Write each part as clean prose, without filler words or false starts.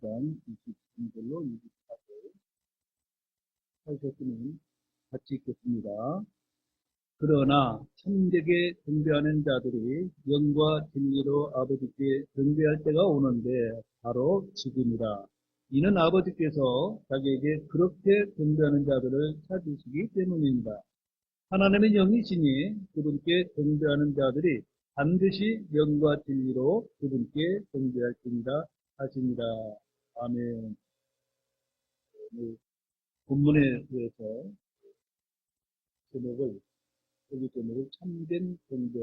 3장 23절로 24절 하셨으면 같이 읽겠습니다. 그러나 참되게 경배하는 자들이 영과 진리로 아버지께 경배할 때가 오는데 바로 지금이라. 이는 아버지께서 자기에게 그렇게 경배하는 자들을 찾으시기 때문입니다. 하나님의 영이시니 그분께 경배하는 자들이 반드시 영과 진리로 그분께 경배할지니라 하시니라. 아멘. 본문에 의해서 제목을, 여기 제목을 참된 경배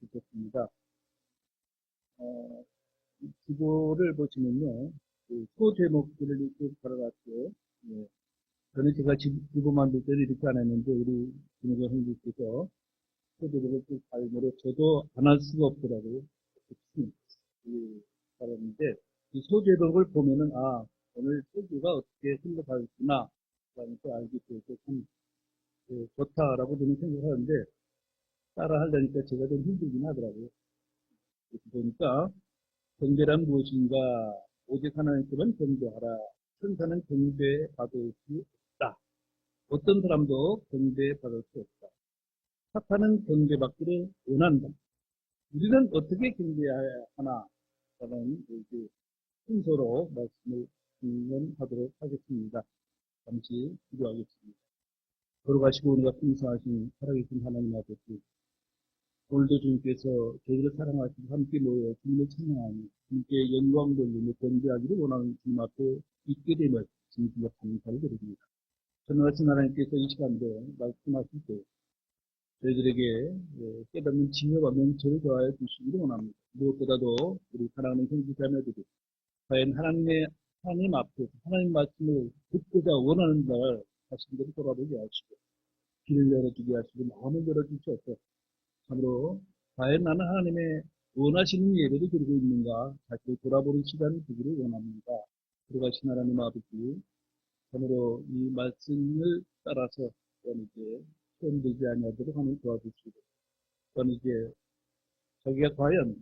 듣겠습니다. 이 기도를 보시면요, 소 제목들을 이렇게 걸어놨죠. 예. 저는 제가 기도 만들 때는 이렇게 안 했는데, 우리 김혜경 형님께서 소 제목을 쭉 발음으로 저도 안 할 수가 없더라고요. 잘했는데, 이 소 제목을 보면은, 오늘 소주가 어떻게 흘러가겠구나, 라면서 알게 되고, 참, 좋다라고 저는 생각하는데, 따라 하려니까 제가 좀 힘들긴 하더라고요. 그래서 보니까, 경배란 무엇인가? 오직 하나님께만 경배하라. 천사는 경배받을 수 없다. 어떤 사람도 경배받을 수 없다. 사탄은 경배받기를 원한다. 우리는 어떻게 경배하나? 라는 이제 순서로 말씀을 진행하도록 하겠습니다. 잠시 기도하겠습니다. 걸어가시고 우리가 풍성하신 살아계신 하나님 아버지, 오늘도 주님께서 저희를 사랑하시고 함께 모여 주님을 찬양하며 주님께 영광 돌리며 경배하기를 원하는 주님 앞에 있게 됨을 주님께 감사를 드립니다. 전능하신 하나님께서 이 시간도 말씀하실 때 저희들에게 깨닫는 지혜와 명철을 더하여 주시기를 원합니다. 무엇보다도 우리 사랑하는 형제자매들이 과연 하나님 앞에서 하나님 말씀을 듣고자 원하는 날 자신들을 돌아보게 하시고 길을 열어주게 하시고 마음을 열어주시옵소서. 참으로 과연 나는 하나님의 원하시는 예배를 드리고 있는가 자신을 돌아보는 시간을 주기를 원합니다. 들어가신 하나님 아버지, 참으로 이 말씀을 따라서 이제 시험되지 아니하도록 하나님 도와주시고 이제 자기가 과연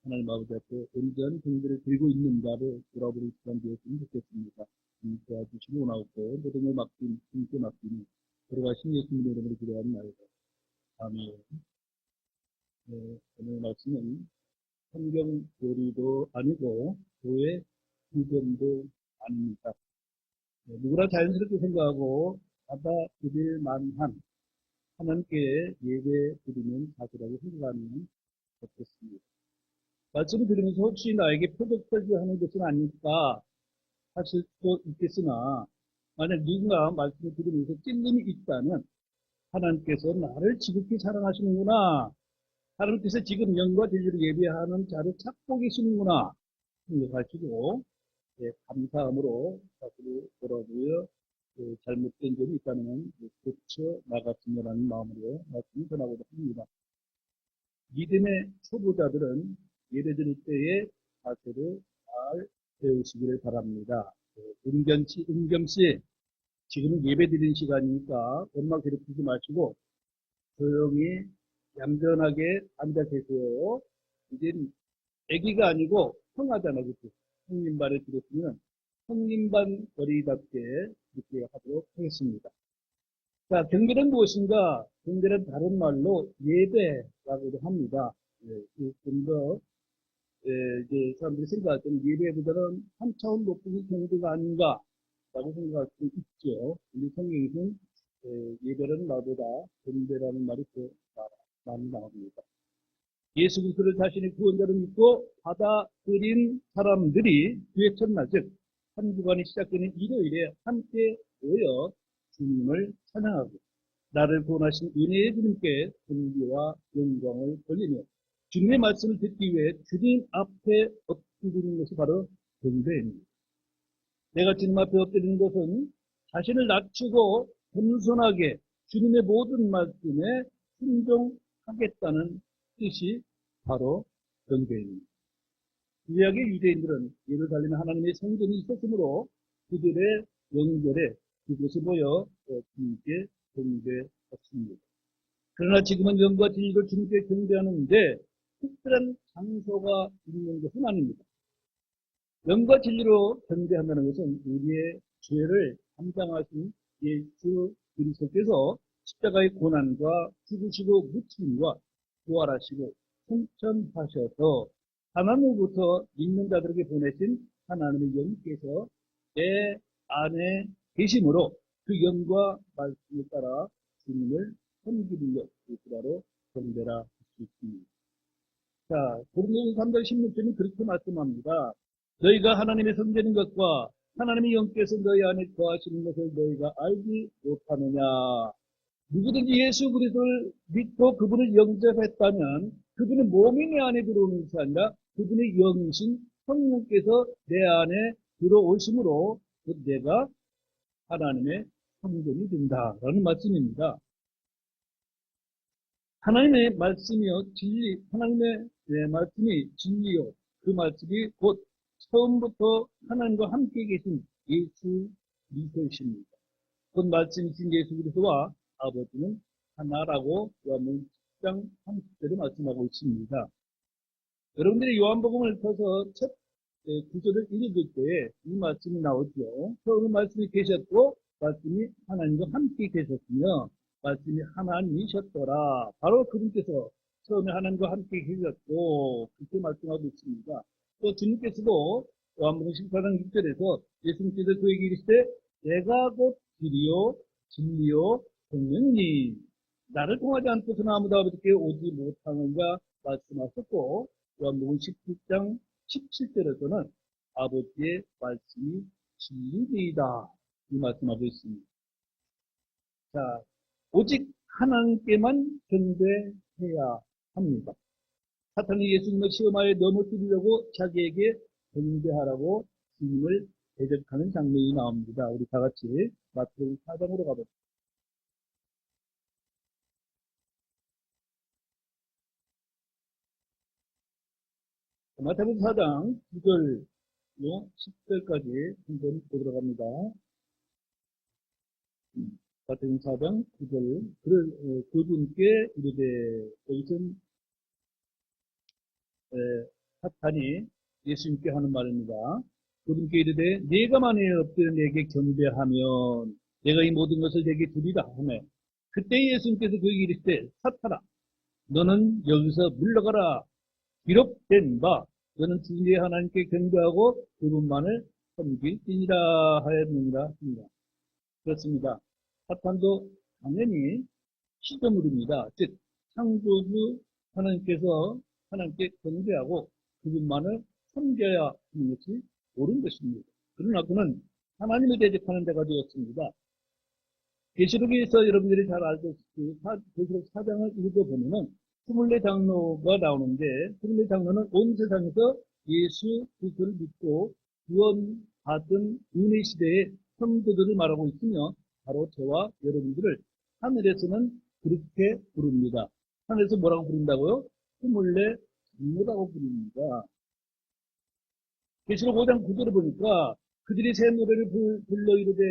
하나님 아버지 앞에 온전한 경배를 드리고 있는가를 돌아보는 시간 되었으면 좋겠습니다. 도와주시기 원하고 모든 걸 주님께 맡기니 들어가신 예수님의 이름으로 기도합니다. 아멘. 오늘 말씀은 성경 교리도 아니고 교회 규범도 아닙니다. 누구나 자연스럽게 생각하고 받아들일 만한 하나님께 예배 드리는 자세라고 생각하면 좋겠습니다. 말씀을 들으면서 혹시 나에게 표적설교하는 것은 아닐까 하실 수도 있겠으나 만약 누군가 말씀을 들으면서 찔림이 있다면 하나님께서 나를 지극히 사랑하시는구나, 하나님께서 지금 영과 진리를 예배하는 자를 찾고 계시는구나 생각하시고 감사함으로 자신을 돌아보여 잘못된 점이 있다면 고쳐 나갔으면 하는 마음으로 말씀을 전하고자 합니다. 믿음의 초보자들은 예배드릴 때의 자세를 잘 배우시기를 바랍니다. 은겸씨, 지금은 예배드리는 시간이니까 엄마 괴롭히지 마시고 조용히 얌전하게 앉아 계세요. 이제 애기가 아니고 형아잖아, 그치? 형님반에 들었으면 형님반 어리답게 이렇게 하도록 하겠습니다. 자, 경배는 무엇인가? 경배는 다른 말로 예배라고도 합니다. 좀 더, 이제 사람들이 생각할 때는 예배보다는 한 차원 높은 경배가 아닌가라고 생각할 수 있죠. 근데 성경에서는 예배라는 말보다 경배라는 말이 더 많이 나옵니다. 예수 그리스도를 자신의 구원자로 믿고 받아들인 사람들이 주의 첫날, 즉 한 주간이 시작되는 일요일에 함께 모여 주님을 찬양하고 나를 구원하신 은혜의 주님께 존귀와 영광을 돌리며 주님의 말씀을 듣기 위해 주님 앞에 엎드리는 것이 바로 경배입니다. 내가 주님 앞에 엎드리는 것은 자신을 낮추고 겸손하게 주님의 모든 말씀에 순종하겠다는 뜻이 바로 경배입니다. 구약의 유대인들은 예루살렘에 하나님의 성전이 있었으므로 그들의 명절에 그곳에 모여 주님께 경배했습니다. 그러나 지금은 영과 진리로 주님께 경배하는데 특별한 장소가 있는 것은 아닙니다. 영과 진리로 경배한다는 것은 우리의 죄를 담당하신 예수 그리스도께서 십자가의 고난과 죽으시고 묻힘과 부활하시고 승천하셔서 하나님으로부터 믿는 자들에게 보내신 하나님의 영께서 내 안에 계심으로 그 영과 말씀에 따라 주님을 섬기는 것, 그것이 경배라 할 수 있습니다. 자, 고린도서 3장 16절은 그렇게 말씀합니다. 너희가 하나님의 성전인 것과 하나님의 영께서 너희 안에 거하시는 것을 너희가 알지 못하느냐. 누구든지 예수 그리스도를 믿고 그분을 영접했다면 그분의 몸이 내 안에 들어오는 것이 아니라 그분의 영이신 성령께서 내 안에 들어오심으로 내가 하나님의 성전이 된다라는 말씀입니다. 하나님의 말씀이요, 진리, 하나님의 말씀이 진리요. 그 말씀이 곧 처음부터 하나님과 함께 계신 예수 그리스도이십니다. 그 말씀이신 예수 그리스도와 아버지는 하나라고 요한복음 10장 30절에 말씀하고 있습니다. 여러분들이 요한복음을 펴서 첫 구절을 읽을 때에 이 말씀이 나오죠. 처음에 말씀이 계셨고 말씀이 하나님과 함께 계셨으며 말씀이 하나님이셨더라. 바로 그분께서 처음에 하나님과 함께 계셨고 그렇게 말씀하고 있습니다. 또 주님께서도 요한복음 14장 6절에서 예수님께서 그에게 이르시되 내가 곧 길이요 진리요 생명이니 나를 통하지 않고서는 아무도 아버지께 오지 못하는가 말씀하셨고 요한복음 17장 17절에서는 아버지의 말씀이 진리이다 이 말씀하고 있습니다. 자, 오직 하나님께만 경배해야 합니다. 사탄이 예수님을 시험하여 넘어뜨리려고 자기에게 경배하라고 주님을 대적하는 장면이 나옵니다. 우리 다 같이 마태복음 4장으로 가보죠. 마태복음 4장 9절 10절까지 한번 보도록 합니다. 마태복음 4장 9절 그분께 이르되 이것은 사탄이 예수님께 하는 말입니다. 그분께 이르되 네가 만일 엎드려 내게 경배하면 내가 이 모든 것을 내게 주리라 하며 그때 예수님께서 그에게 이르시되 사탄아 너는 여기서 물러가라 기록된 바 너는 진리의 하나님께 경배하고 그분만을 섬길지니라 하였느니라 합니다. 그렇습니다. 사탄도 당연히 시조물입니다. 즉 창조주 하나님께서 하나님께 경배하고 그분만을 섬겨야 하는 것이 옳은 것입니다. 그러나 그는 하나님을 대적하는 데가 되었습니다. 계시록에서 여러분들이 잘 알다시피 계시록 4장을 읽어보면은 24장로가 나오는데 24장로는 온 세상에서 예수 그리스도를 믿고 구원받은 은혜 시대의 성도들을 말하고 있으며 바로 저와 여러분들을 하늘에서는 그렇게 부릅니다. 하늘에서 뭐라고 부른다고요? 24장로라고 부릅니다. 계시록 5장 9절을 보니까 그들이 새 노래를 불러 이르되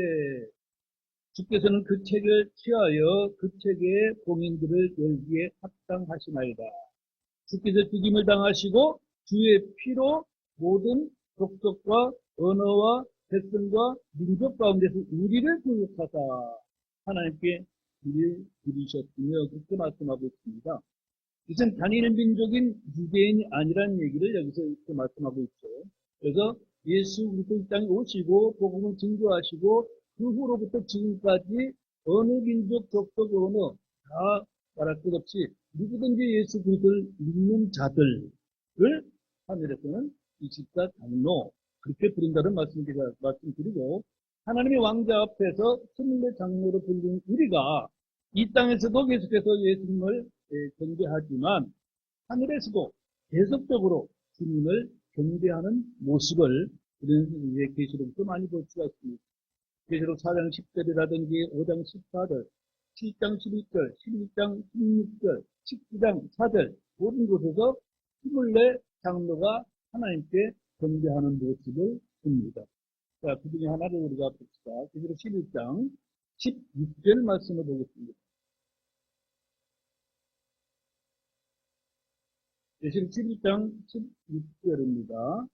주께서는 그 책을 취하여 그 책의 봉인들을 열기에 합당하시나이다. 주께서 죽임을 당하시고 주의 피로 모든 족속과 언어와 백성과 민족 가운데서 우리를 구속하사 하나님께 길을 들이셨으며 그렇게 말씀하고 있습니다. 이것은 단일 민족인 유대인이 아니라는 얘기를 여기서 이렇게 말씀하고 있죠. 그래서 예수 그리스도 이 땅에 오시고 복음을 증거하시고 그 후로부터 지금까지 어느 민족, 족속, 언어 다 말할 것 없이 누구든지 예수 그리스도를 믿는 자들을 하늘에서는 24장로 그렇게 부른다는 말씀드리고 하나님의 왕자 앞에서 24장로로 불린 우리가 이 땅에서도 계속해서 예수님을 경배하지만 하늘에서도 계속적으로 주님을 경배하는 모습을 우리는 계시록에서 많이 볼 수가 있습니다. 계시록 4장 10절이라든지 5장 14절, 7장 11절, 11장 16절, 19장 4절 모든 곳에서 24장로가 하나님께 경배하는 모습을 봅니다. 자, 그 중에 하나를 우리가 봅시다. 계시록 11장 16절 말씀을 보겠습니다. 계시록 11장 16절입니다.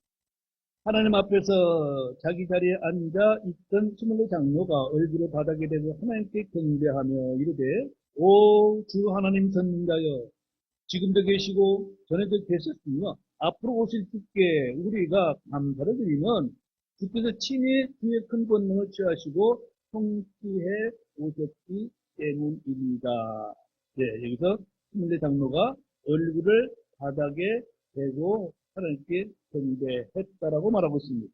하나님 앞에서 자기 자리에 앉아 있던 24장로가 얼굴을 바닥에 대고 하나님께 경배하며 이르되 오 주 하나님 전능자여 지금도 계시고 전에도 계셨으며 앞으로 오실 주께 우리가 감사를 드리면 주께서 친히 주의 큰 권능을 취하시고 통치해 오셨기 때문입니다. 네, 여기서 24장로가 얼굴을 바닥에 대고 하나님께 경배했다라고 말하고 있습니다.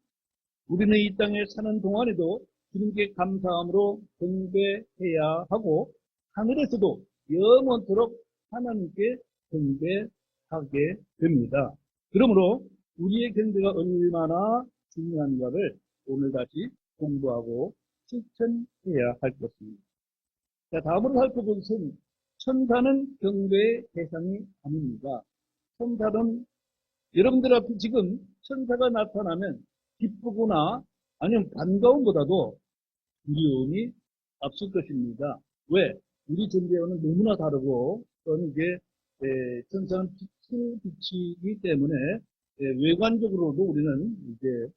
우리는 이 땅에 사는 동안에도 주님께 감사함으로 경배해야 하고 하늘에서도 영원토록 하나님께 경배하게 됩니다. 그러므로 우리의 경배가 얼마나 중요한가를 오늘 다시 공부하고 실천해야 할 것입니다. 자, 다음으로 살펴볼 것은 천사는 경배의 대상이 아닙니다. 천사는 여러분들 앞에 지금 천사가 나타나면 기쁘거나 아니면 반가움보다도 두려움이 앞설 것입니다. 왜? 우리 존재와는 너무나 다르고 또는 이제 천사는 빛을 비치기 때문에 외관적으로도 우리는 이제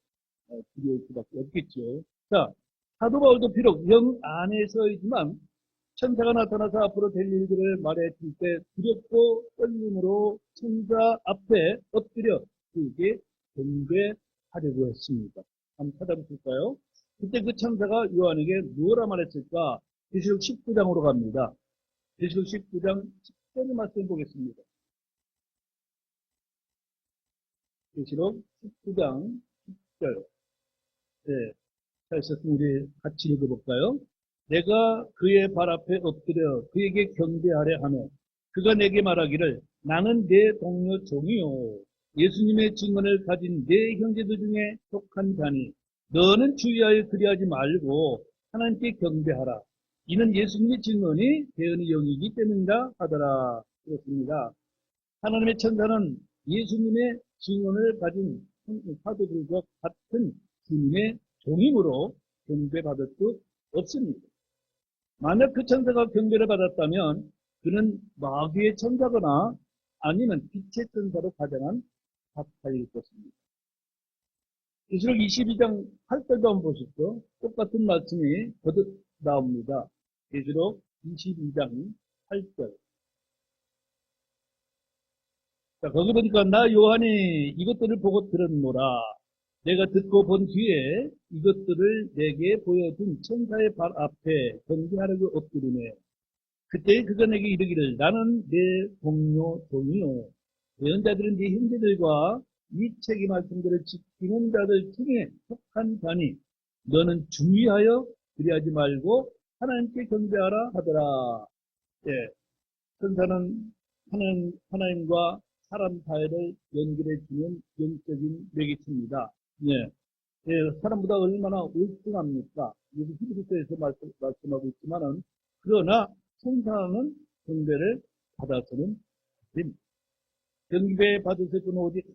두려울 수밖에 없겠죠. 자, 사도 바울도 비록 영 안에서이지만 천사가 나타나서 앞으로 될 일들을 말해줄 때 두렵고 떨림으로 천사 앞에 엎드려 그에게 경배하려고 했습니다. 한번 찾아보실까요? 그때 그 천사가 요한에게 무엇라 말했을까? 계시록 19장으로 갑니다. 계시록 19장 10절의 말씀 보겠습니다. 계시록 19장 10절. 네, 자, 있었으면 우리 같이 읽어볼까요? 내가 그의 발 앞에 엎드려 그에게 경배하려 하며 그가 내게 말하기를 나는 내 동료 종이요 예수님의 증언을 가진 내 형제들 중에 속한 자니 너는 주의하여 그리하지 말고 하나님께 경배하라. 이는 예수님의 증언이 대언의 영이기 때문이다 하더라. 그렇습니다. 하나님의 천사는 예수님의 증언을 가진 사도들과 같은 주님의 종임으로 경배받을 수 없습니다. 만약 그 천사가 경배를 받았다면 그는 마귀의 천사거나 아니면 빛의 천사로 가장한 사타일 것입니다. 계시록 22장 8절도 한번 보십시오. 똑같은 말씀이 거듭 나옵니다. 계시록 22장 8절. 자, 거기 보니까 나 요한이 이것들을 보고 들었노라. 내가 듣고 본 뒤에 이것들을 내게 보여준 천사의 발 앞에 경배하려고 엎드리네. 그때 그가 내게 이르기를 나는 내 동료 종이요 예언자들은 네 형제들과 이 책의 말씀들을 지키는 자들 중에 속한 자니 너는 주의하여 그리하지 말고 하나님께 경배하라 하더라. 예, 천사는 하나님과 사람 사이를 연결해 주는 영적인 매개체입니다. 예, 예, 사람보다 얼마나 월등합니까? 여기 히브리서에서 말씀하고 있지만은 그러나 천사는 경배를 받아서는 안 됩니다. 경배 받으실 분은 오직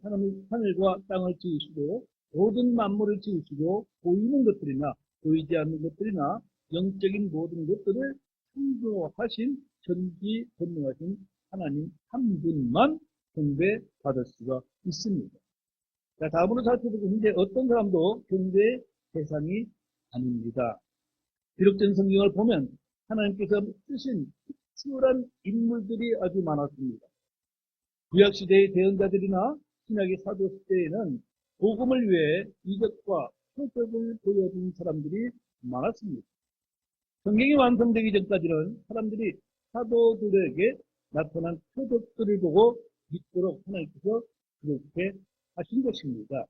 하늘과 땅을 지으시고 모든 만물을 지으시고 보이는 것들이나 보이지 않는 것들이나 영적인 모든 것들을 창조하신 전지전능하신 하나님 한 분만 경배 받을 수가 있습니다. 자, 다음으로 살펴보면 이제 어떤 사람도 경배의 대상이 아닙니다. 기록된 성경을 보면 하나님께서 쓰신 특출한 인물들이 아주 많았습니다. 구약시대의 대언자들이나 신약의 사도시대에는 복음을 위해 이적과 표적을 보여준 사람들이 많았습니다. 성경이 완성되기 전까지는 사람들이 사도들에게 나타난 표적들을 보고 믿도록 하나님께서 그렇게 하신 것입니다.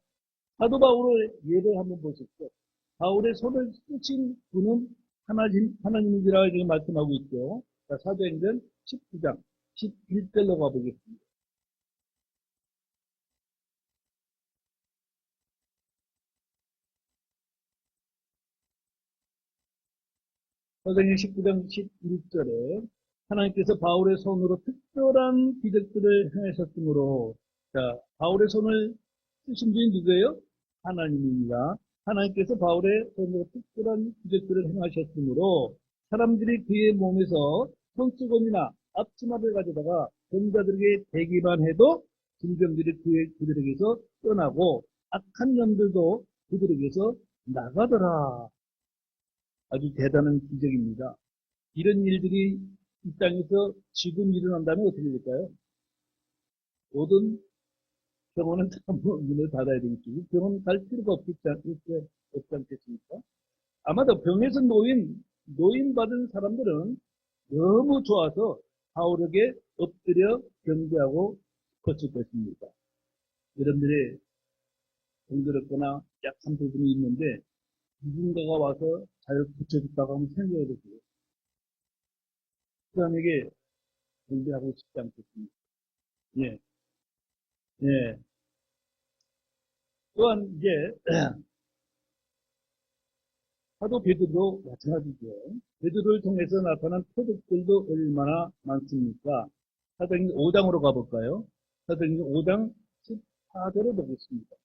사도 바울의 예를 한번 보십시오. 바울의 손을 쓰신 분은 하나님이라 이렇게 말씀하고 있죠. 자, 사도행전 19장 11절로 가보겠습니다. 사도행전 19장 11절에 하나님께서 바울의 손으로 특별한 기적들을 행하셨으므로, 자, 바울의 손을 쓰신 분이 누구예요? 하나님입니다. 하나님께서 바울의 손으로 특별한 기적들을 행하셨으므로 사람들이 그의 몸에서 손수건이나 앞치마를 가져다가 병자들에게 대기만 해도 질병들이 그들에게서 떠나고 악한 영들도 그들에게서 나가더라. 아주 대단한 기적입니다. 이런 일들이 이 땅에서 지금 일어난다면 어떻게 될까요? 모든 병원은 다 문을 닫아야 되겠죠. 병원 갈 필요가 없지 않겠습니까? 아마도 병에서 노인받은 사람들은 너무 좋아서 바울에게 엎드려 경배하고 싶었을 것입니다. 여러분들의 병들었거나 약한 부분이 있는데 누군가가 와서 잘 고쳐줬다고 하면 생각해 보세요. 그 사람에게 경배하고 싶지 않겠습니까? 예, 예. 또한 이제 사도 베드로도 마찬가지죠. 베드로를 통해서 나타난 표적들도 얼마나 많습니까? 사도행전 5장으로 가볼까요? 사도행전 5장 14절을 보겠습니다.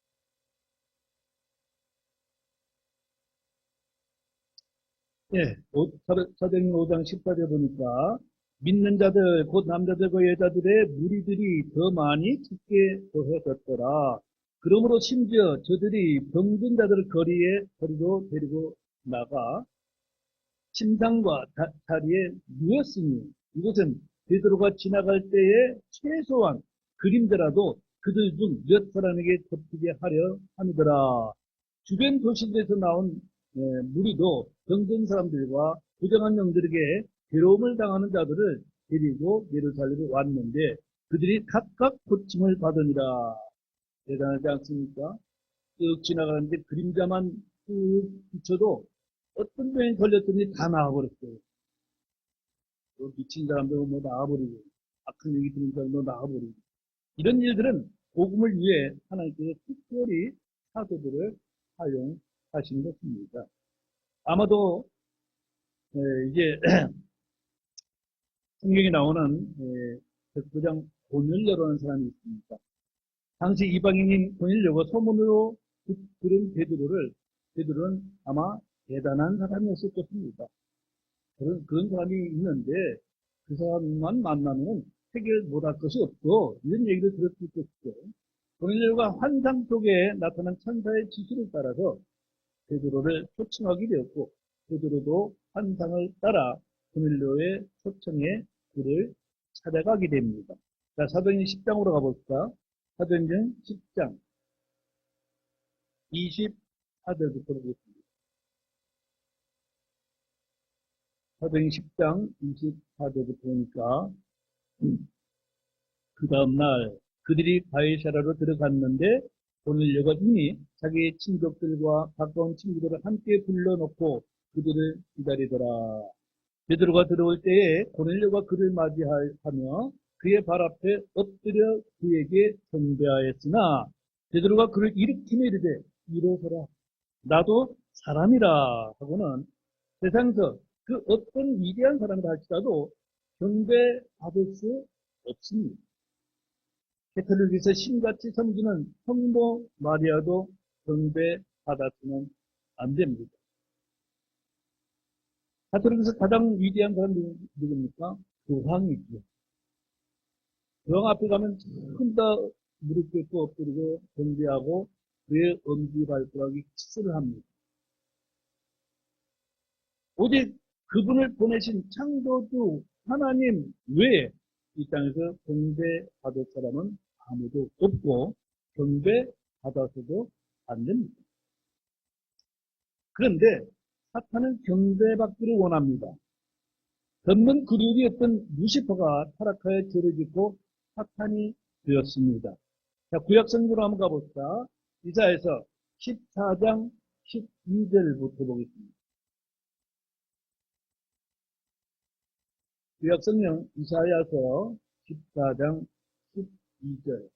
예, 사도행전 5장 14절 보니까 믿는 자들, 곧 남자들과 여자들의 무리들이 더 많이 죽게 더해졌더라. 그러므로 심지어 저들이 병든 자들을 거리로 데리고 나가 침상과 자리에 누웠으니 이것은 베드로가 지나갈 때에 최소한 그림자라도 그들 중 몇 사람에게 덮이게 하려 함이더라. 주변 도시들에서 나온 무리도 병든 사람들과 부정한 영들에게 괴로움을 당하는 자들을 데리고 예루살렘에 왔는데 그들이 각각 고침을 받으니라. 대단하지 않습니까? 쭉 지나가는데 그림자만 쭉 비춰도 어떤 병에 걸렸더니 다 나와버렸어요. 또 미친 사람도 뭐 나와버리고, 악한 얘기 듣는 사람도 나와버리고. 이런 일들은 복음을 위해 하나님께서 특별히 사도들을 사용하신 것입니다. 아마도 이제 성경에 나오는 9장 고넬료라는 사람이 있습니다. 당시 이방인인 고넬료가 소문으로 들은 베드로는 아마 대단한 사람이었을 것입니다. 그런 사람이 있는데 그 사람만 만나면 해결 못할 것이 없고 이런 얘기를 들었을 것이죠. 고넬료가 환상 속에 나타난 천사의 지시를 따라서 베드로를 초청하게 되었고 베드로도 환상을 따라 고넬료의 초청에 그를 찾아가게 됩니다. 자, 사도행전 10장으로 가볼까? 사도행전 10장 24절부터 보겠습니다. 사도행전 10장 24절부터 보니까 그 다음날 그들이 바이사라로 들어갔는데 고넬료가 이미 자기의 친족들과 가까운 친구들을 함께 불러놓고 그들을 기다리더라. 베드로가 들어올 때에 고넬료가 그를 맞이하며 그의 발 앞에 엎드려 그에게 경배하였으나 베드로가 그를 일으키며 이르되 일어서라 나도 사람이라 하고는 세상에서 그 어떤 위대한 사람이라 할지라도 경배받을 수 없습니다. 캐톨릭에서 신같이 섬기는 성모 마리아도 경배받아서는 안 됩니다. 가톨릭에서 가장 위대한 사람이 누굽니까? 교황이죠. 교황 앞에 가면 전부 다 무릎 꿇고 엎드리고 경배하고 그의 엄지발가락에 키스를 합니다. 오직 그분을 보내신 창조주 하나님 외에 이 땅에서 경배받을 사람은 아무도 없고 경배받아서도 안 됩니다. 그런데 사탄은 경배받기를 원합니다. 걷는 그룹이었던 루시퍼가 타락하여 죄를 짓고 사탄이 되었습니다. 자, 구약성경으로 한번 가봅시다. 이사야서 14장 12절부터 보겠습니다. 구약성경 이사야서 14장 12절.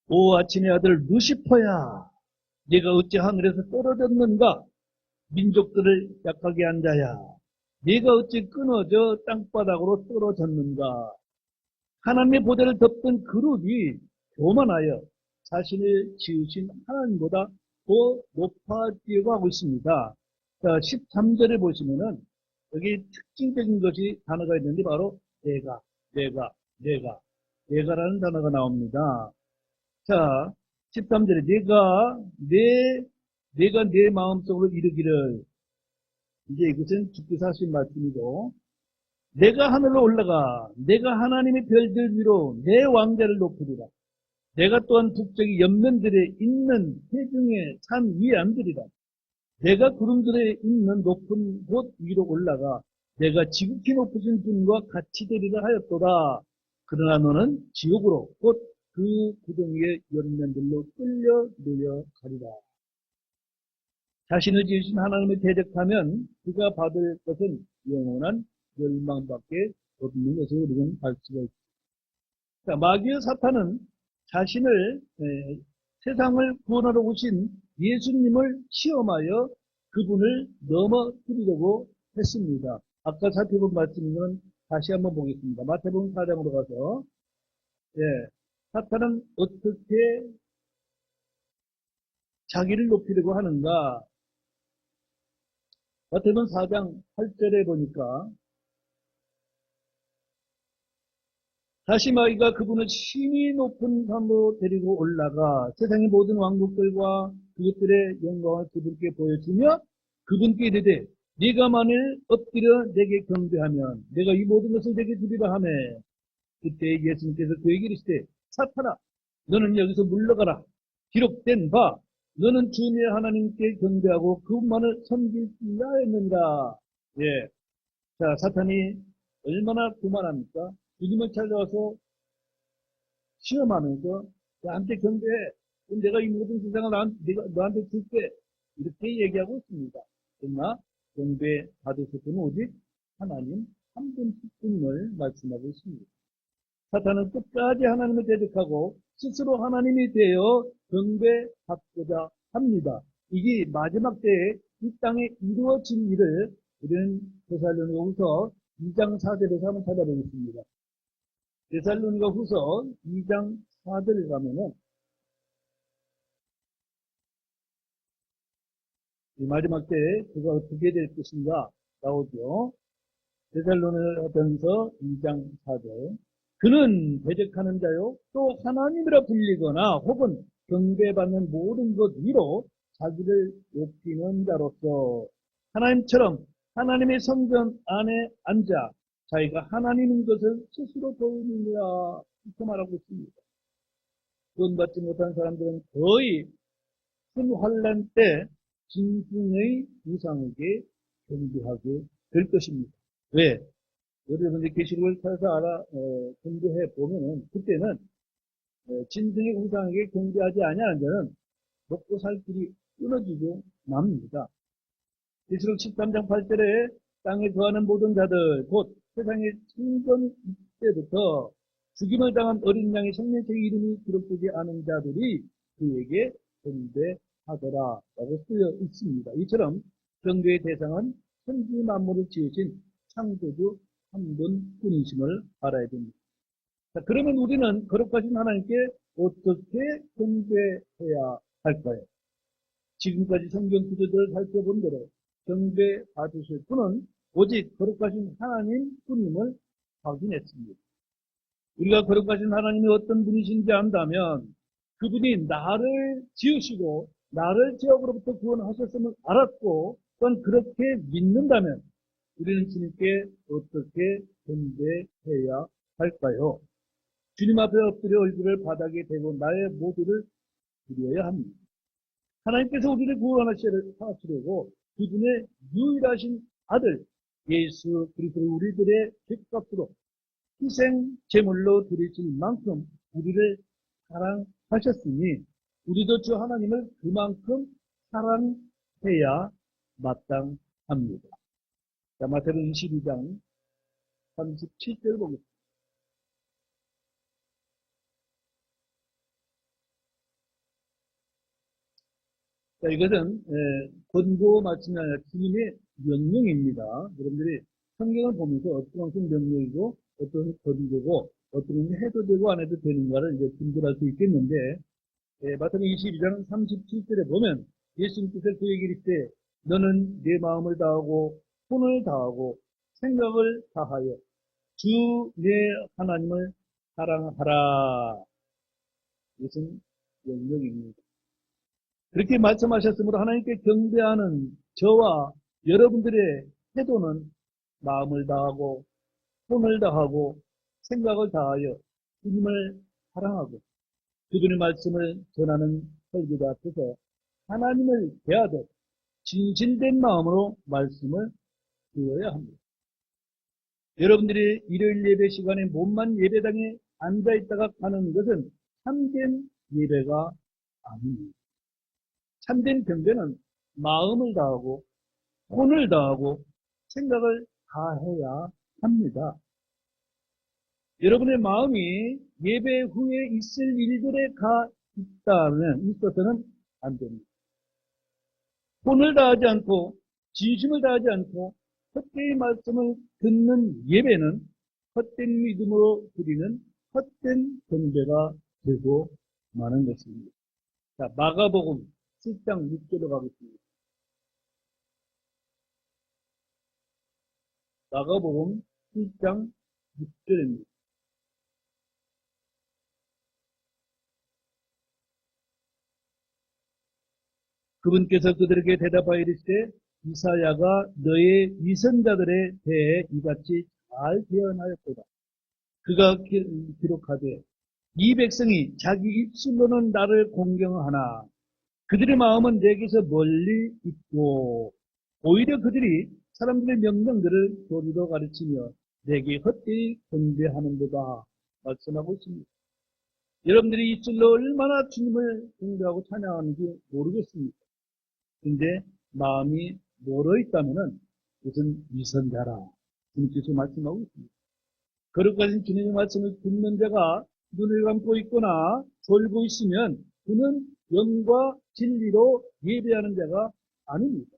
오 아침의 아들 루시퍼야, 네가 어찌 하늘에서 떨어졌는가? 민족들을 약하게 한 자야, 네가 어찌 끊어져 땅바닥으로 떨어졌는가? 하나님의 보좌를 덮던 그룹이 교만하여 자신을 지으신 하나님보다 더 높아지려고 하고 있습니다. 자, 13절에 보시면은 여기 특징적인 것이 단어가 있는데 바로 내가라는 단어가 나옵니다. 자, 13절에 내가 내 마음속으로 이르기를, 이제 이것은 주께서 하신 말씀이고, 내가 하늘로 올라가 내가 하나님의 별들 위로 내 왕자를 높이리라. 내가 또한 북쪽의 옆면들에 있는 해중의 산 위에 앉으리라. 내가 구름들에 있는 높은 곳 위로 올라가 내가 지극히 높으신 분과 같이 되리라 하였도다. 그러나 너는 지옥으로 곧 그 구덩이의 옆면들로 끌려 내려가리라. 자신을 지으신 하나님을 대적하면 그가 받을 것은 영원한 멸망밖에 없는 것을 우리는 알 수가 있습니다. 자, 마귀의 사탄은 자신을 세상을 구원하러 오신 예수님을 시험하여 그분을 넘어뜨리려고 했습니다. 아까 살펴본 말씀은 다시 한번 보겠습니다. 마태복음 4장으로 가서, 사탄은 어떻게 자기를 높이려고 하는가? 마태복음 4장 8절에 보니까 다시 마귀가 그분을 심히 높은 산으로 데리고 올라가 세상의 모든 왕국들과 그것들의 영광을 그분께 보여주며 그분께 이르되 네가 만일 엎드려 내게 경배하면 내가 이 모든 것을 내게 주리라 하매 그때 예수님께서 그에게 이르시되 사탄아 너는 여기서 물러가라. 기록된 바 너는 주 네 하나님께 경배하고 그분만을 섬길지라 했느니라. 예. 자, 사탄이 얼마나 교만합니까? 주님을 찾아와서 시험하면서 나한테 경배해. 그럼 내가 이 모든 세상을 너한테 줄게. 이렇게 얘기하고 있습니다. 그러나 경배 받으실 분은 오직 하나님 한 분뿐임을 말씀하고 있습니다. 사탄은 끝까지 하나님을 대적하고 스스로 하나님이 되어 경배받고자 합니다. 이게 마지막 때에 이 땅에 이루어진 일을 우리는 데살로니가후서 2장 4절에서 한번 찾아보겠습니다. 데살로니가후서 2장 4절에 가면은 이 마지막 때에 그가 어떻게 될 것인가 나오죠. 데살로니가전서 2장 4절. 그는 대적하는 자요 또 하나님이라 불리거나 혹은 경배받는 모든 것 위로 자기를 높이는 자로서 하나님처럼 하나님의 성전 안에 앉아 자기가 하나님인 것을 스스로 보이느니라 이렇게 말하고 있습니다. 구원받지 못한 사람들은 거의 큰 환란 때 짐승의 우상에게 경배하게 될 것입니다. 왜? 여러분들 계시록을 찾아서 공부해 보면은 그때는 짐승의 우상에게 경배하지 아니하는 자는 먹고 살 길이 끊어지고 맙니다. 계시록 13장 8절에 땅에 거하는 모든 자들 곧 세상의 창전 때부터 죽임을 당한 어린 양의 생명책 이름이 기록되지 않은 자들이 그에게 경배하더라 라고 쓰여 있습니다. 이처럼 경배의 대상은 천지 만물을 지으신 창조주 한 분뿐이심을 알아야 됩니다. 자, 그러면 우리는 거룩하신 하나님께 어떻게 경배해야 할까요? 지금까지 성경 구절들을 살펴본 대로 경배 받으실 분은 오직 거룩하신 하나님 뿐임을 확인했습니다. 우리가 거룩하신 하나님이 어떤 분이신지 안다면 그분이 나를 지으시고 나를 죄악으로부터 구원하셨음을 알았고 또한 그렇게 믿는다면 우리는 주님께 어떻게 경배해야 할까요? 주님 앞에 엎드려 얼굴을 바닥에 대고 나의 모두를 드려야 합니다. 하나님께서 우리를 구원하시려고 그분의 유일하신 아들 예수 그리스도를 우리들의 죄값으로 희생 제물로 드리실 만큼 우리를 사랑하셨으니 우리도 주 하나님을 그만큼 사랑해야 마땅합니다. 자, 마태복음 22장 37절 보겠습니다. 자, 이것은 권고 말씀이 아니라 주님의 명령입니다. 여러분들이 성경을 보면서 어떤 것은 명령이고 어떤 것은 권고고 어떤 것은 해도 되고 안 해도 되는가를 이제 분별할 수 있겠는데 마태복음 22장 37절에 보면 예수님께서 그에게 이르시되 너는 내 마음을 다하고 손을 다하고 생각을 다하여 주 내 하나님을 사랑하라. 이것은 영역입니다. 그렇게 말씀하셨으므로 하나님께 경배하는 저와 여러분들의 태도는 마음을 다하고 손을 다하고 생각을 다하여 주님을 사랑하고 그분의 말씀을 전하는 설교자 앞에서 하나님을 대하듯 진실된 마음으로 말씀을 드려야 합니다. 여러분들이 일요일 예배 시간에 몸만 예배당에 앉아있다가 가는 것은 참된 예배가 아닙니다. 참된 경배는 마음을 다하고 손을 다하고 생각을 다해야 합니다. 여러분의 마음이 예배 후에 있을 일들에 있어서는 안 됩니다. 손을 다하지 않고 진심을 다하지 않고 헛되이 말씀을 듣는 예배는 헛된 믿음으로 드리는 헛된 경배가 되고 마는 것입니다. 자, 마가복음 7장 6절로 가겠습니다. 마가복음 7장 6절입니다. 그분께서 그들에게 대답하여 이르시되 이사야가 너의 위선자들에 대해 이같이 잘 예언하였도다. 그가 기록하되 이 백성이 자기 입술로는 나를 공경하나 그들의 마음은 내게서 멀리 있고 오히려 그들이 사람들의 명령들을 도리로 가르치며 내게 헛되이 경배하는도다 말씀하고 있습니다. 여러분들이 입술로 얼마나 주님을 경배하고 찬양하는지 모르겠습니다. 근데 마음이 멀어 있다면은 그것은 위선자라 주님께서 말씀하고 있습니다. 거룩하신 주님의 말씀을 듣는 자가 눈을 감고 있거나 졸고 있으면 그는 영과 진리로 예배하는 자가 아닙니다.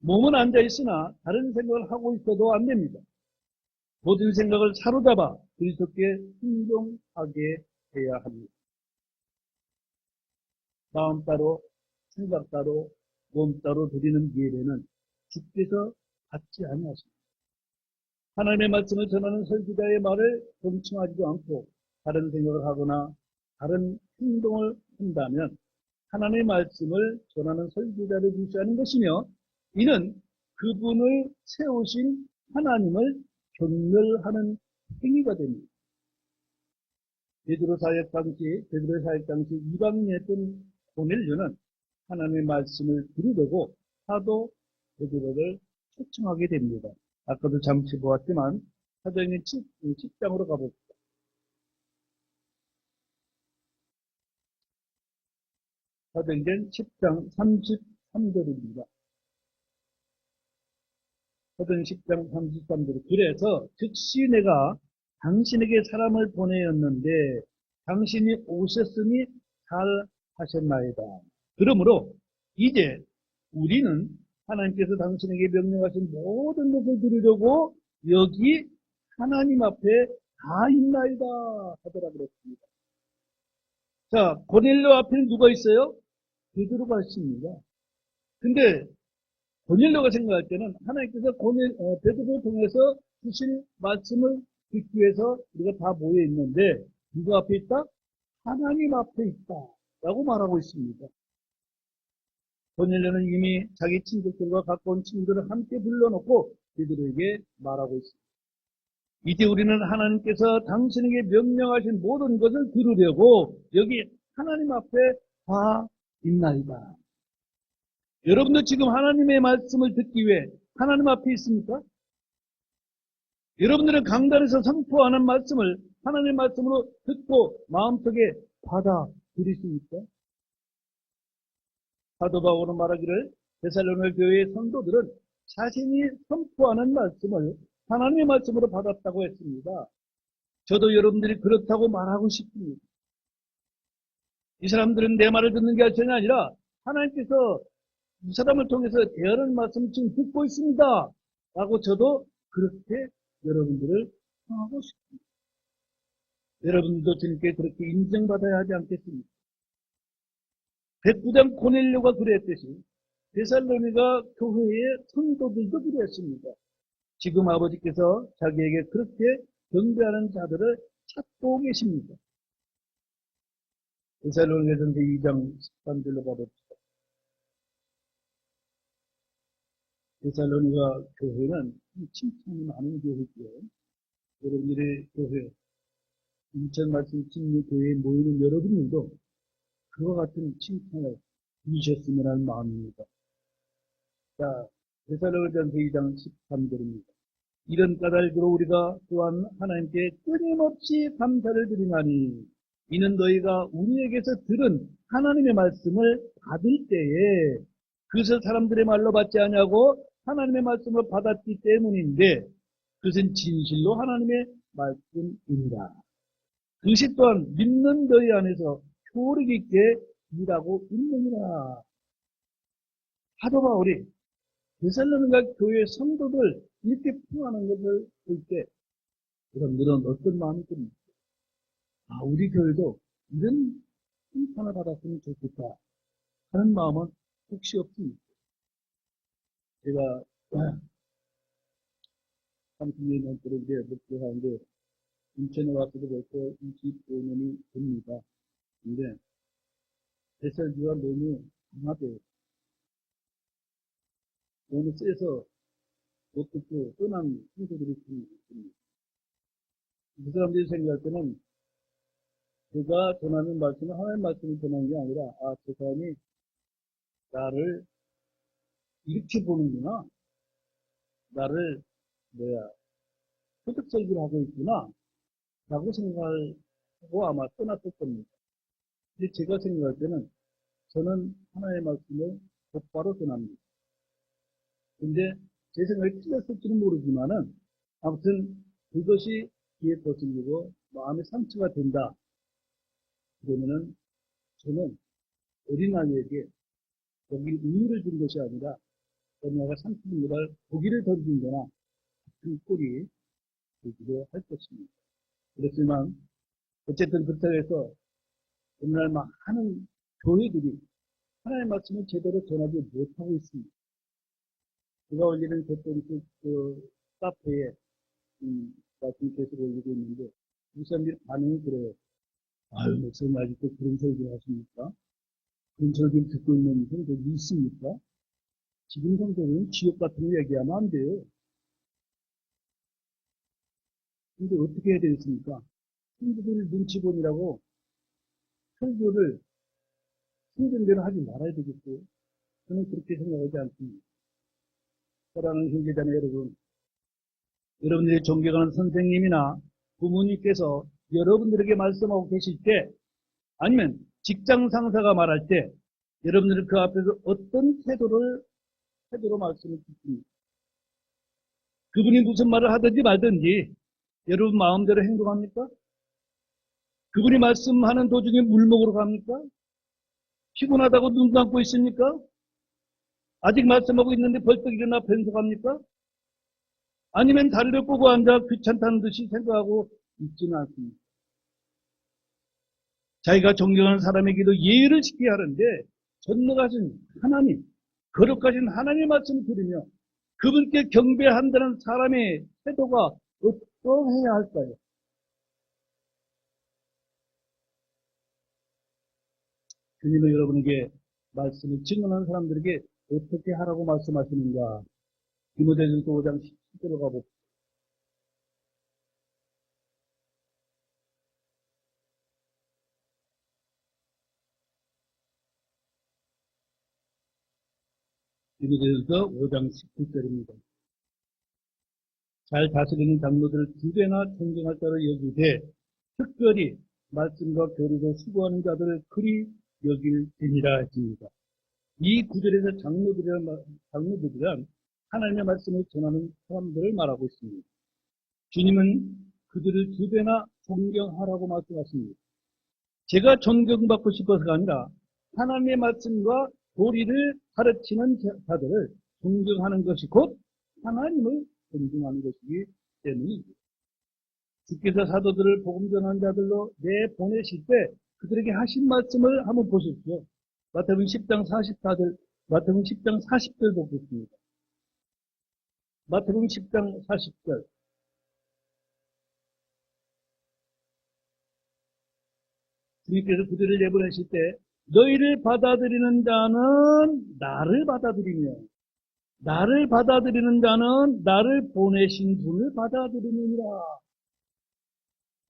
몸은 앉아 있으나 다른 생각을 하고 있어도 안 됩니다. 모든 생각을 사로잡아 그리스도께 순종하게 해야 합니다. 마음 따로 생각 따로 몸 따로 드리는 예배는 주께서 받지 아니하십니다. 하나님의 말씀을 전하는 설교자의 말을 경청하지도 않고 다른 생각을 하거나 다른 행동을 한다면 하나님의 말씀을 전하는 설교자를 무시하는 것이며 이는 그분을 세우신 하나님을 경멸하는 행위가 됩니다. 베드로 사역 당시 이방인이었던 고넬료는 하나님의 말씀을 들으려고 사도 베드로를 초청하게 됩니다. 아까도 잠시 보았지만 사도행전 10장으로 가봅시다. 사도행전 10장 33절입니다. 사도행전 10장 33절. 그래서 즉시 내가 당신에게 사람을 보내었는데 당신이 오셨으니 잘 하셨나이다. 그러므로 이제 우리는 하나님께서 당신에게 명령하신 모든 것을 들으려고 여기 하나님 앞에 다 있나이다 하더라 그랬습니다. 자, 고넬료 앞에는 누가 있어요? 베드로가 있습니다. 근데 고넬료가 생각할 때는 하나님께서 베드로를 통해서 주신 말씀을 듣기 위해서 우리가 다 모여 있는데 누구 앞에 있다? 하나님 앞에 있다 라고 말하고 있습니다. 고넬료는 이미 자기 친구들과 가까운 친구들을 함께 불러놓고 베드로에게 말하고 있습니다. 이제 우리는 하나님께서 당신에게 명령하신 모든 것을 들으려고 여기 하나님 앞에 다 있나이다. 여러분도 지금 하나님의 말씀을 듣기 위해 하나님 앞에 있습니까? 여러분들은 강단에서 선포하는 말씀을 하나님의 말씀으로 듣고 마음속에 받아들이십니까? 사도 바울은 말하기를 데살로니가 교회의 성도들은 자신이 선포하는 말씀을 하나님의 말씀으로 받았다고 했습니다. 저도 여러분들이 그렇다고 말하고 싶습니다. 이 사람들은 내 말을 듣는 게 전혀 아니라 하나님께서 이 사람을 통해서 대하는 말씀을 지금 듣고 있습니다. 라고 저도 그렇게 여러분들을 청하고 싶습니다. 여러분들도 주님께 그렇게 인정받아야 하지 않겠습니까? 백부장 고넬료가 그랬듯이 데살로니가 교회의 성도들도 그랬습니다. 지금 아버지께서 자기에게 그렇게 경배하는 자들을 찾고 계십니다. 데살로니가전서 2장 13절로 봐봅시다. 데살로니가 교회는 칭찬이 많은 교회죠. 여러분들의 교회, 인천 말씀 진리 교회에 모이는 여러분들도 그와 같은 칭찬을 주셨으면 하는 마음입니다. 자, 데살로니가전서 2장 13절입니다. 이런 까닭으로 우리가 또한 하나님께 끊임없이 감사를 드리나니 이는 너희가 우리에게서 들은 하나님의 말씀을 받을 때에 그것을 사람들의 말로 받지 아니하고 하나님의 말씀을 받았기 때문인데 그것은 진실로 하나님의 말씀이니라. 그것이 또한 믿는 너희 안에서 효력 있게 일하고 있느니라. 사도 바울이 데살로니가 교회 성도들 이렇게 평하는 것을 볼 때 여러분들은 어떤 마음이 듭니까? 아, 우리 교회도 이런 칭찬을 받았으면 좋겠다 하는 마음은 혹시 없습니까? 제가 30년 넘게 이제 목회하는데 인천에 와서도 벌써 25년이 됩니다. 근데 데살로니가 너무 강하대요. 너무 세서 못 듣고 떠난 성도들이 있습니다. 그 사람들이 생각할 때는 제가 전하는 말씀은 하나님의 말씀을 전하는 게 아니라 아, 저 사람이 나를 이렇게 보는구나. 나를 소득설교를 하고 있구나 라고 생각하고 아마 떠났을 겁니다. 근데 제가 생각할 때는 저는 하나님의 말씀을 곧바로 전합니다. 근데 제 생각이 틀렸을지는 모르지만은 아무튼 그것이 귀에 거슬리고 마음의 상처가 된다. 그러면은 저는 어린아이에게 여기 우유를 준 것이 아니라 어린아이가 상품보다 고기를 던진 거나 그 꼴이 되기도 할 것입니다. 그렇지만 어쨌든 그렇다고 해서 오늘날 많은 교회들이 하나님의 말씀을 제대로 전하지 못하고 있습니다. 제가 올리는 그 카페에 말씀 계속 올리고 있는데 이 사람들이 반응이 그래요. 아유, 목사님 아직도 그런 설교 하십니까? 그런 설교를 듣고 있는 성도들이 있습니까? 지금 성도는 지옥 같은 거 얘기하면 안 돼요. 근데 어떻게 해야 되겠습니까? 성도들 눈치 보느라고 설교를 성경대로 하지 말아야 되겠어요. 저는 그렇게 생각하지 않습니다. 사랑하는 형제자매 여러분, 여러분들이 존경하는 선생님이나 부모님께서 여러분들에게 말씀하고 계실 때 아니면 직장 상사가 말할 때 여러분들은 그 앞에서 어떤 태도로 말씀을 듣습니까? 그분이 무슨 말을 하든지 말든지 여러분 마음대로 행동합니까? 그분이 말씀하는 도중에 물 먹으러 갑니까? 피곤하다고 눈 감고 있습니까? 아직 말씀하고 있는데 벌떡 일어나 변속합니까? 아니면 다리를 꼬고 앉아 귀찮다는 듯이 생각하고 있지는 않습니다. 자기가 존경하는 사람에게도 예의를 지켜야 하는데 전능하신 하나님, 거룩하신 하나님의 말씀을 들으며 그분께 경배한다는 사람의 태도가 어떠해야 할까요? 주님은 여러분에게 말씀을 증언하는 사람들에게 어떻게 하라고 말씀하시는가? 디모데전서 5장 17절로 가봅시다. 디모데전서 5장 17절입니다. 잘 다스리는 장로들을 두 배나 존경할 자로 여기되 특별히 말씀과 교리로 수고하는 자들을 그리 여길지니라 했습니다. 이 구절에서 장로들이란 하나님의 말씀을 전하는 사람들을 말하고 있습니다. 주님은 그들을 두 배나 존경하라고 말씀하십니다. 제가 존경받고 싶어서가 아니라 하나님의 말씀과 도리를 가르치는 자들을 존경하는 것이 곧 하나님을 존중하는 것이기 때문입니다. 주께서 사도들을 복음 전하는 자들로 내보내실 때 그들에게 하신 말씀을 한번 보십시오. 마태복음 10장 44절, 마태복음 10장 40절 보겠습니다. 마태복음 10장 40절. 주님께서 그들을 내보내실 때 너희를 받아들이는 자는 나를 받아들이며 나를 받아들이는 자는 나를 보내신 분을 받아들이느니라.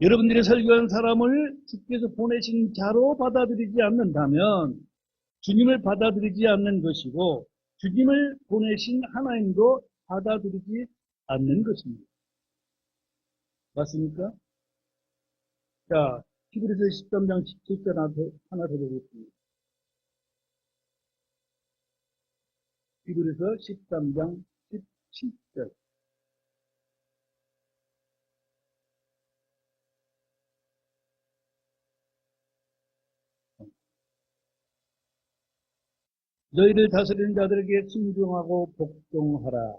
여러분들이 설교한 사람을 주께서 보내신 자로 받아들이지 않는다면 주님을 받아들이지 않는 것이고 주님을 보내신 하나님도 받아들이지 않는 것입니다. 맞습니까? 자, 히브리서 13장 17절 하나 더 보겠습니다. 히브리서 13장 17절. 너희를 다스리는 자들에게 순종하고 복종하라.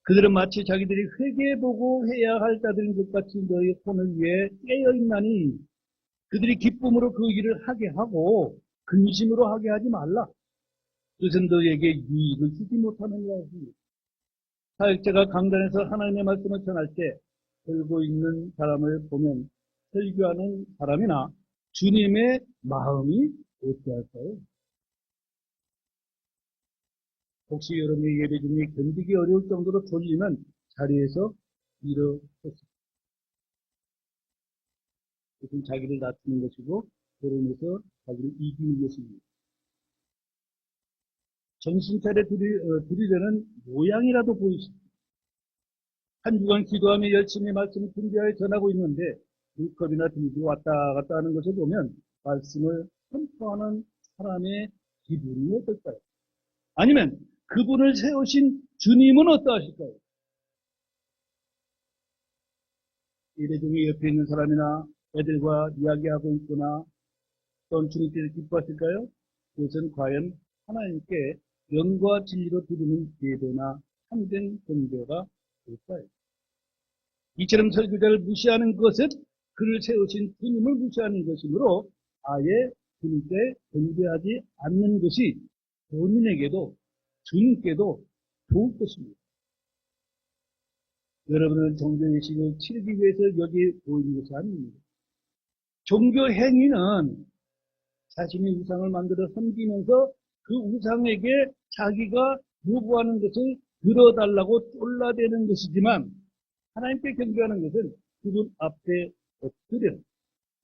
그들은 마치 자기들이 회개보고 해야 할 자들인 것 같이 너희 손을 위해 깨어있나니 그들이 기쁨으로 그 일을 하게 하고 근심으로 하게 하지 말라. 그것은 너희에게 유익을 주지 못하느니라 하십니다. 사역자가 강단에서 하나님의 말씀을 전할 때 들고 있는 사람을 보면 설교하는 사람이나 주님의 마음이 어떠할까요? 혹시 여러분의 예배 중에 견디기 어려울 정도로 졸리면 자리에서 일어섰습니다. 그것은 자기를 낮추는 것이고 그러면서 자기를 이기는 것입니다. 정신 차려 드리려는 모양이라도 보이십니다. 한 주간 기도하며 열심히 말씀을 준비하여 전하고 있는데 물컵이나 들고 왔다 갔다 하는 것을 보면 말씀을 선포하는 사람의 기분이 어떨까요? 아니면 그분을 세우신 주님은 어떠하실까요? 예배 중에 옆에 있는 사람이나 애들과 이야기하고 있거나 또는 주님께서 기뻐하실까요? 그것은 과연 하나님께 영과 진리로 드리는 예배나 참된 경배가 될까요? 이처럼 설교자를 무시하는 것은 그를 세우신 주님을 무시하는 것이므로 아예 주님께 경배하지 않는 것이 본인에게도 주님께도 좋을 것입니다. 여러분은 종교의식을 치르기 위해서 여기 보이는 것이 아닙니다. 종교 행위는 자신의 우상을 만들어 섬기면서 그 우상에게 자기가 요구하는 것을 들어달라고 쫄라대는 것이지만 하나님께 경배하는 것은 그분 앞에 엎드려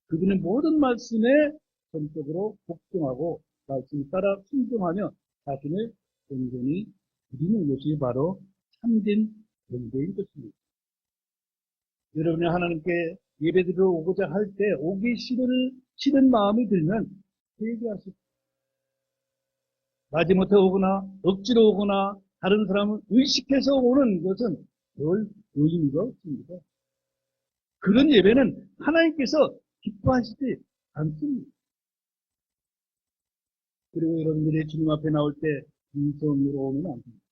그분의 모든 말씀에 전적으로 복종하고 말씀 따라 순종하며 자신을 온전히 드리는 것이 바로 참된 경배인 것입니다. 여러분이 하나님께 예배드리러 오고자 할 때 오기 싫은 마음이 들면 회개하십시오. 마지못해 오거나 억지로 오거나 다른 사람을 의식해서 오는 것은 별 의미가 없습니다. 그런 예배는 하나님께서 기뻐하시지 않습니다. 그리고 여러분들이 주님 앞에 나올 때 빈손으로 오면 안 됩니다.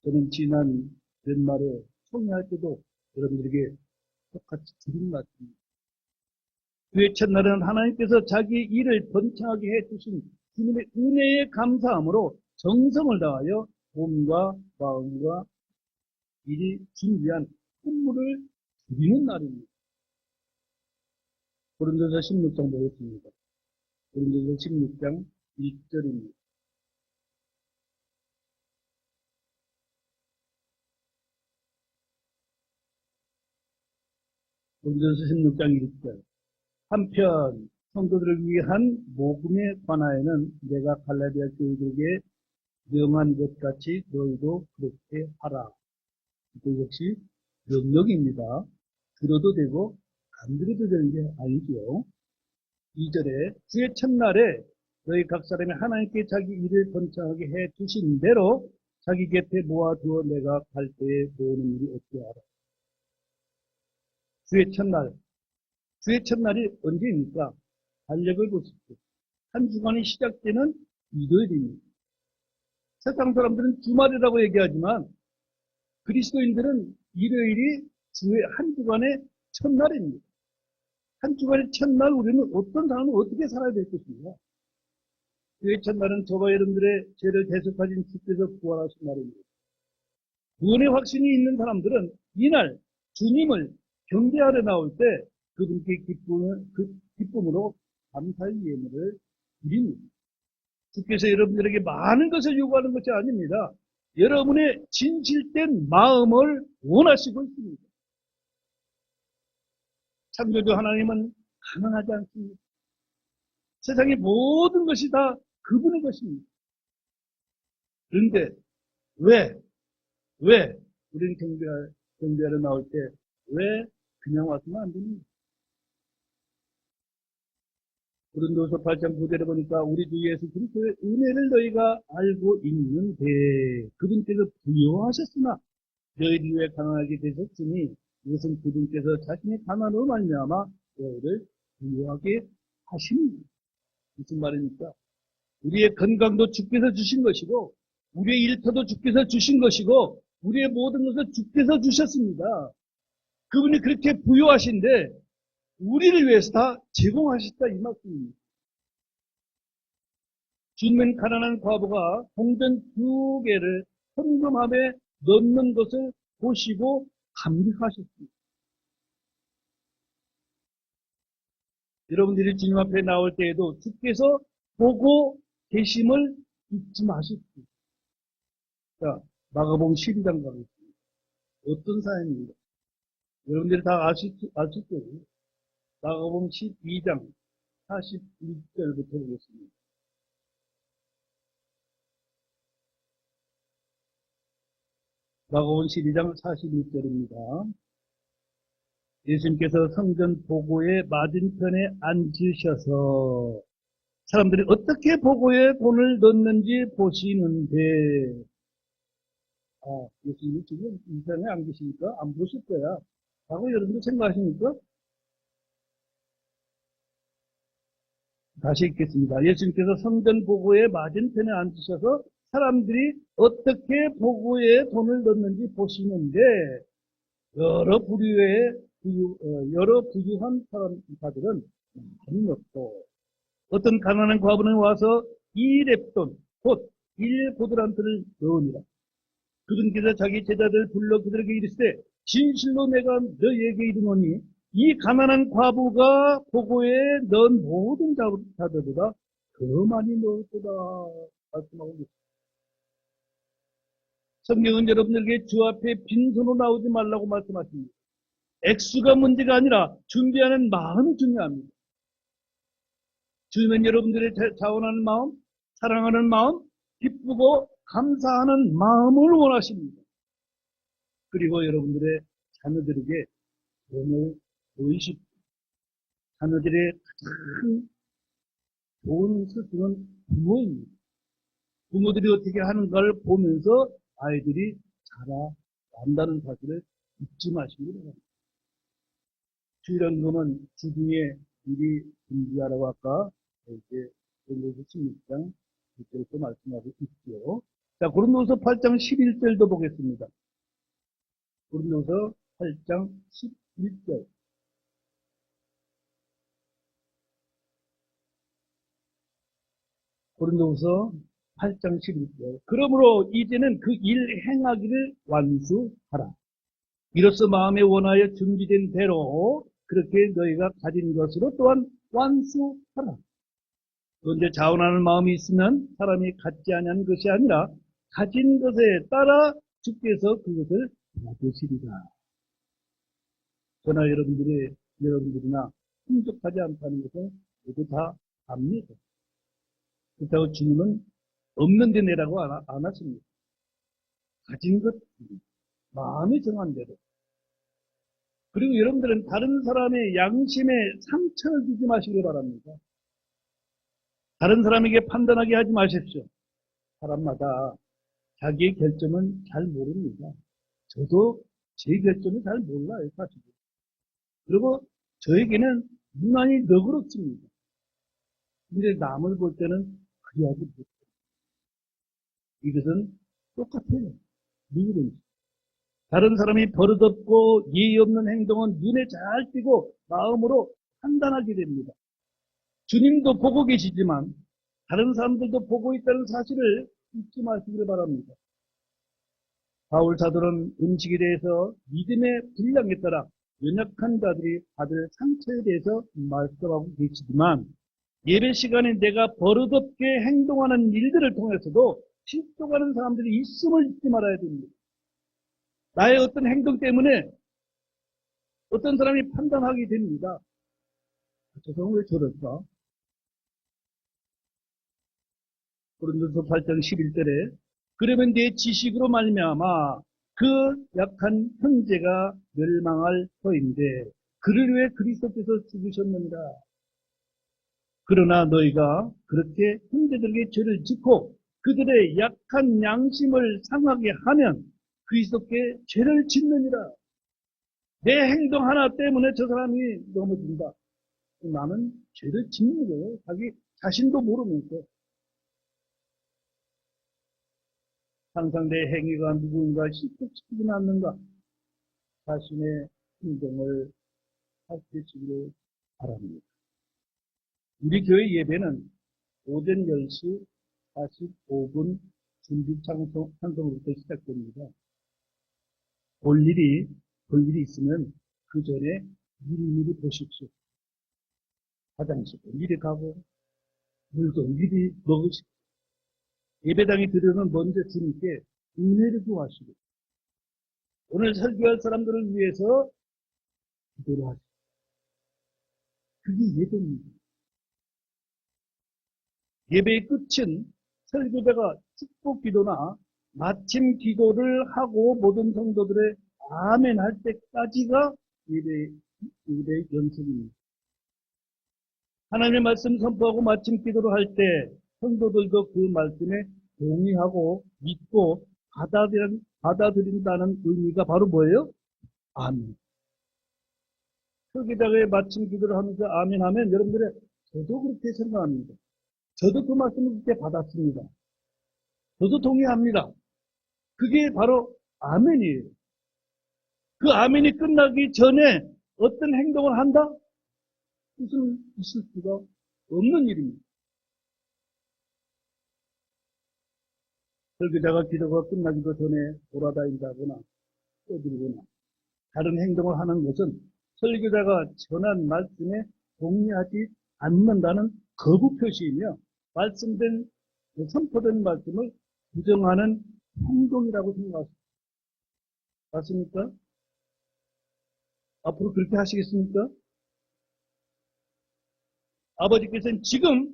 저는 지난 연말에 총회할 때도 여러분들에게 똑같이 드린 것 같습니다. 그의 첫날은 하나님께서 자기 일을 번창하게 해주신 주님의 은혜에 감사함으로 정성을 다하여 몸과 마음과 미리 준비한 선물을 드리는 날입니다. 고린도서 16장 보겠습니다. 고린도서 16장 1절입니다. 고린도서 16장 1절. 한편 성도들을 위한 복음에 관하여는 내가 갈라디아 교회들에게 명한 것 같이 너희도 그렇게 하라. 이거 역시 명령입니다. 들어도 되고 안 들어도 되는 게 아니죠. 2절에 주의 첫날에 너희 각 사람이 하나님께 자기 일을 번창하게 해 주신 대로 자기 곁에 모아두어 내가 갈 때에 모으는 일이 어찌하라. 주의 첫날이 언제입니까? 달력을 보십시오. 한 주간이 시작되는 일요일입니다. 세상 사람들은 주말이라고 얘기하지만 그리스도인들은 일요일이 주의 한 주간의 첫날입니다. 한 주간의 첫날 우리는 어떤 삶을 어떻게 살아야 될 것인가? 주의 첫날은 저와 여러분들의 죄를 대속하신 주께서 부활하신 날입니다. 구원의 확신이 있는 사람들은 이날 주님을 경배하러 나올 때 그분께 기쁨으로 감사의 예물을 드립니다. 주께서 여러분들에게 많은 것을 요구하는 것이 아닙니다. 여러분의 진실된 마음을 원하시고 있습니다. 창조주 하나님은 가난하지 않습니다. 세상의 모든 것이 다 그분의 것입니다. 그런데 왜 우리는 경배하러 나올 때 왜 그냥 왔으면 안 됩니까? 고린도서 8장 9절에 보니까 우리 주 예수 그리스도의 은혜를 너희가 알고 있는데 그분께서 부여하셨으나 너희들 위해 가난하게 되셨으니 이것은 그분께서 자신의 가난으로 말미암아 너희를 부여하게 하십니다. 무슨 말입니까? 우리의 건강도 주께서 주신 것이고 우리의 일터도 주께서 주신 것이고 우리의 모든 것을 주께서 주셨습니다. 그분이 그렇게 부여하신데 우리를 위해서 다 제공하셨다 이 말씀입니다. 주님은 가난한 과부가 동전 2개를 헌금함에 넣는 것을 보시고 감격하셨습니다. 여러분들이 주님 앞에 나올 때에도 주께서 보고 계심을 잊지 마십시오. 자, 마가복음 12장 가겠습니다. 어떤 사연입니다. 여러분들이 다 아실 거예요. 마가복음 12장 41절부터 보겠습니다. 마가복음 12장 41절입니다. 예수님께서 성전 보고의 맞은편에 앉으셔서 사람들이 어떻게 보고에 돈을 넣는지 보시는데 예수님이 지금 이 편에 안 계시니까 안 보실 거야 라고 여러분들 생각하십니까? 다시 읽겠습니다. 예수님께서 성전 보고의 맞은편에 앉으셔서 사람들이 어떻게 보고에 돈을 넣는지 보시는데 여러 부유한 사람들은 많이 넣고 어떤 가난한 과부는 와서 2렙돈 곧 1고드란트를 넣으니라. 그분께서 자기 제자들 불러 그들에게 이르시되 진실로 내가 너희에게 이르노니 이 가난한 과부가 보고에 넣은 모든 자들보다 더 많이 넣었도다 말씀하고 있습니다. 성경은 여러분들에게 주 앞에 빈손으로 나오지 말라고 말씀하십니다. 액수가 문제가 아니라 준비하는 마음이 중요합니다. 주님은 여러분들의 자원하는 마음, 사랑하는 마음, 기쁘고 감사하는 마음을 원하십니다. 그리고 여러분들의 자녀들에게 돈을 보이십시오. 자녀들의 가장 좋은 스승은 부모입니다. 부모들이 어떻게 하는가를 보면서 아이들이 자라난다는 사실을 잊지 마시기 바랍니다. 주일헌금은 주중에 미리 준비하라고 아까 이렇게 고린도서 16장 1절부터 말씀하고 있죠. 자, 고린도서 8장 11절도 보겠습니다. 고린도서 8장 11절. 고린도서 8장 11절. 그러므로 이제는 그 일 행하기를 완수하라. 이로써 마음에 원하여 준비된 대로 그렇게 너희가 가진 것으로 또한 완수하라. 그런데 자원하는 마음이 있으면 사람이 갖지 아니한 것이 아니라 가진 것에 따라 주께서 그것을 받으시리라. 저나 여러분들이나 풍족하지 않다는 것은 모두 다 압니다. 그렇다고 주님은 없는 데 내라고 안 하십니다. 가진 것, 마음이 정한 대로. 그리고 여러분들은 다른 사람의 양심에 상처를 주지 마시기 바랍니다. 다른 사람에게 판단하게 하지 마십시오. 사람마다 자기의 결정은 잘 모릅니다. 저도 제 결정을 잘 몰라요, 사실. 그리고 저에게는 유난히 너그럽습니다. 근데 남을 볼 때는 그리하지 못해요. 이것은 똑같아요. 누구든지. 다른 사람이 버릇없고 예의 없는 행동은 눈에 잘 띄고 마음으로 판단하게 됩니다. 주님도 보고 계시지만 다른 사람들도 보고 있다는 사실을 잊지 마시기를 바랍니다. 바울 사도는 음식에 대해서 믿음의 분량에 따라 연약한 자들이 받을 상처에 대해서 말씀하고 계시지만 예배 시간에 내가 버릇없게 행동하는 일들을 통해서도 실족하는 사람들이 있음을 잊지 말아야 됩니다. 나의 어떤 행동 때문에 어떤 사람이 판단하게 됩니다. 저 사람 왜 저럴까? 고린도서 8장 11절에 그러면 내 지식으로 말미암아 그 약한 형제가 멸망할 터인데 그를 왜 그리스도께서 죽으셨느니라. 그러나 너희가 그렇게 형제들에게 죄를 짓고 그들의 약한 양심을 상하게 하면 그리스도께 죄를 짓느니라. 내 행동 하나 때문에 저 사람이 넘어진다. 나는 죄를 짓는 거예요. 자기 자신도 모르면서. 항상 내 행위가 누군가 실족시키지는 않는가. 자신의 행동을 살피시기를 바랍니다. 우리 교회 예배는 오전 10시 45분 준비 찬송부터 시작됩니다. 볼 일이 있으면 그 전에 미리 보십시오. 화장실도 미리 가고 물도 미리 먹으시고 예배당에 들으면 먼저 주님께 은혜를 구하시고 오늘 설교할 사람들을 위해서 기도를 하시고 그게 예배입니다. 예배의 끝은 설교자가 축복 기도나 마침 기도를 하고 모든 성도들의 아멘 할 때까지가 예배의 연습입니다. 하나님의 말씀 선포하고 마침 기도를 할 때 성도들도 그 말씀에 동의하고 믿고 받아들인다는 의미가 바로 뭐예요? 아멘. 설교자가 마침 기도를 하면서 아멘 하면 여러분들의 저도 그렇게 생각합니다. 저도 그 말씀을 그렇게 받았습니다. 저도 동의합니다. 그게 바로 아멘이에요. 그 아멘이 끝나기 전에 어떤 행동을 한다? 무슨 있을 수가 없는 일입니다. 설교자가 기도가 끝나기도 전에 돌아다닌다거나 떠들거나 다른 행동을 하는 것은 설교자가 전한 말씀에 동의하지 않는다는 거부 표시이며 말씀된 선포된 말씀을 부정하는 행동이라고 생각하십니다. 맞습니까? 앞으로 그렇게 하시겠습니까? 아버지께서는 지금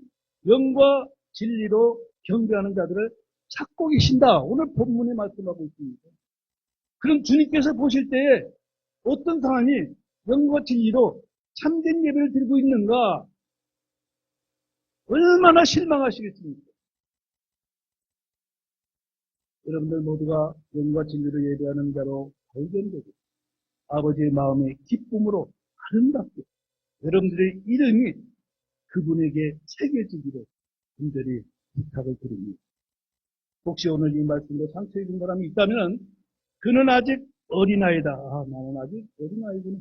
영과 진리로 경배하는 자들을 찾고 계신다. 오늘 본문에 말씀하고 있습니다. 그럼 주님께서 보실 때에 어떤 사람이 영과 진리로 참된 예배를 드리고 있는가? 얼마나 실망하시겠습니까? 여러분들 모두가 영과 진리로 예배하는 자로 발견되고 아버지의 마음의 기쁨으로 아름답게 여러분들의 이름이 그분에게 새겨지기를 간절히 부탁을 드립니다. 혹시 오늘 이 말씀으로 상처 입은 사람이 있다면 그는 아직 어린아이다. 나는 아직 어린아이구나.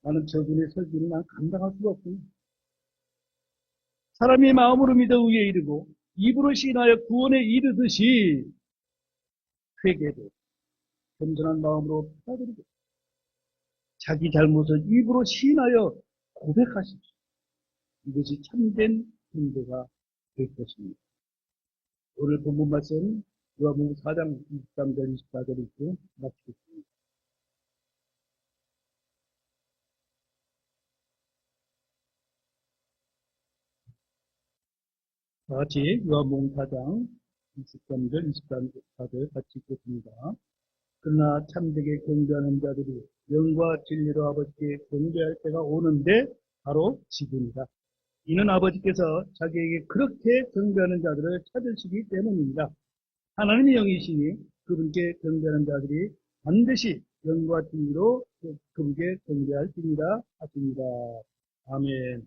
나는 저분의 설교를 난 감당할 수가 없구나. 사람이 마음으로 믿어 의에 이르고 입으로 시인하여 구원에 이르듯이 회개도 겸손한 마음으로 받아들이고 자기 잘못을 입으로 시인하여 고백하십시오. 이것이 참된 군대가 될 것입니다. 오늘 본문 말씀 요한복음 4장 23절 24절 있고 마치겠습니다. 다 같이 요한복음 4장 23절 24절 같이 읽겠습니다. 그러나 참되게 경배하는 자들이 영과 진리로 아버지께 경배할 때가 오는데 바로 지금이다. 이는 아버지께서 자기에게 그렇게 경배하는 자들을 찾으시기 때문입니다. 하나님의 영이시니 그분께 경배하는 자들이 반드시 영과 진리로 그분께 경배할지니라 하십니다. 아멘.